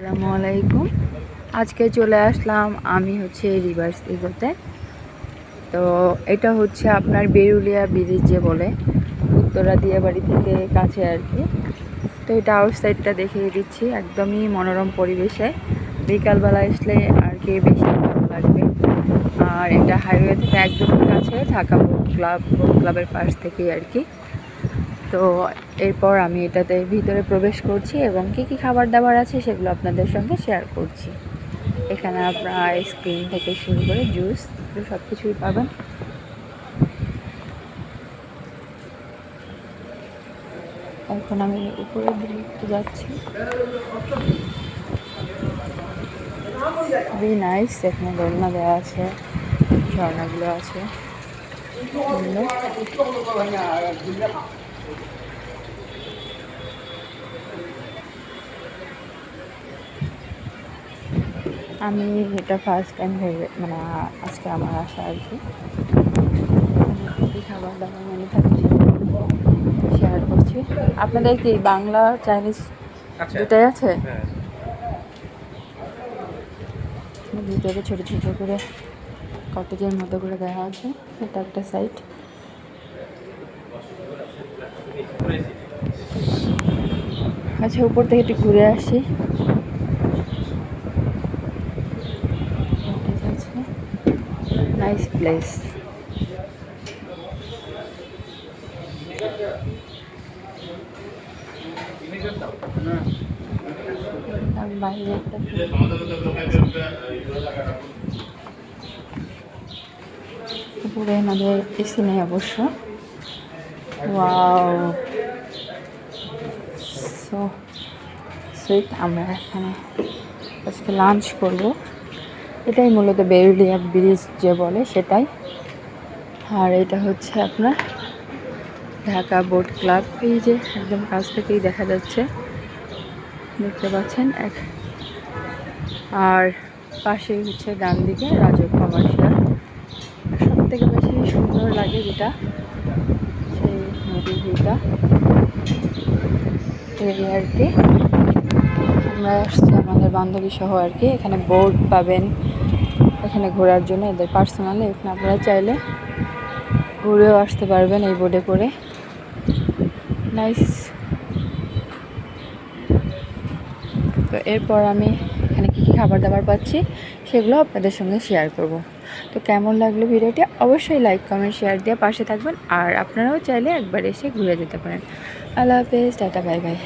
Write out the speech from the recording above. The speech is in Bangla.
আসসালামু আলাইকুম। আজকে চলে আসলাম আমি রিভার্স ইগোতে। তো এটা হচ্ছে আপনার বেরুলিয়া ব্রিজ যে বলে, উত্তরা দিয়াবাড়ি থেকে কাছে আর কি। তো এটা আউটসাইডটা দেখিয়ে দিচ্ছি, একদমই মনোরম পরিবেশে বিকালবেলা আসলে আর কি বেশি ভালো লাগবে। আর এটা হাইওয়ে থেকে একদম কাছে, ঢাকা বোট ক্লাবের পাশ থেকেই আর কি। তো এরপর আমি এটাতে ভিতরে প্রবেশ করছি এবং কি কি খাবার দাবার আছে সেগুলো আপনাদের সঙ্গে শেয়ার করছি। এখানে আপনারা আইসক্রিম থেকে শুরু করে জুস সব কিছুই পাবেন। এখন আমি উপরের দিকে যাচ্ছি। খুবই নাইস, এখানে দোলনা দেওয়া আছে, ঝর্ণাগুলো আছে। আমি এটা ফার্স্ট টাইম মানে আজকে আমার আসা আর কি। খাবার দাবার মেনু থাকছে, শেয়ার করছি। আপনাদের কি বাংলা চাইনিজ দুটাই আছে? ভিতরে ছোটো ছোটো করে কটেজের মতো করে দেওয়া আছে। এটা একটা সাইড। আচ্ছা, উপর থেকে একটু ঘুরে আসি। Nice place. বাইরে উপরে আমাদের এসি নেই অবশ্য। Wow, so sweet. আমরা এখানে আজকে লাঞ্চ করব। এটাই মূলত বেরুলিয়া ব্রিজ যে বলে সেটাই। আর এটা হচ্ছে আপনার ঢাকা বোট ক্লাব, এই যে একদম কাছ থেকেই দেখা যাচ্ছে, দেখতে পাচ্ছেন আর পাশেই হচ্ছে ডান দিকে রাজক কমার্শিয়াল। সব থেকে বেশি সুন্দর লাগে যেটা, সেই নদীর ভিউটা এই আর কি। আমরা আসছি আমাদের বান্ধবী সহ আর কি। এখানে বোট পাবেন এখানে ঘোরার জন্য, এদের পার্সোনালি। এখানে আপনারা চাইলে ঘুরেও আসতে পারবেন এই বোটে করে। নাইস। তো এরপর আমি এখানে কী কী খাবার দাবার পাচ্ছি সেগুলো আপনাদের সঙ্গে শেয়ার করব। তো কেমন লাগলো ভিডিওটি অবশ্যই লাইক কমেন্ট শেয়ার দিয়ে পাশে থাকবেন। আর আপনারাও চাইলে একবার এসে ঘুরে যেতে পারেন। আল্লাহ হাফেজ, টাটা, বাই বাই।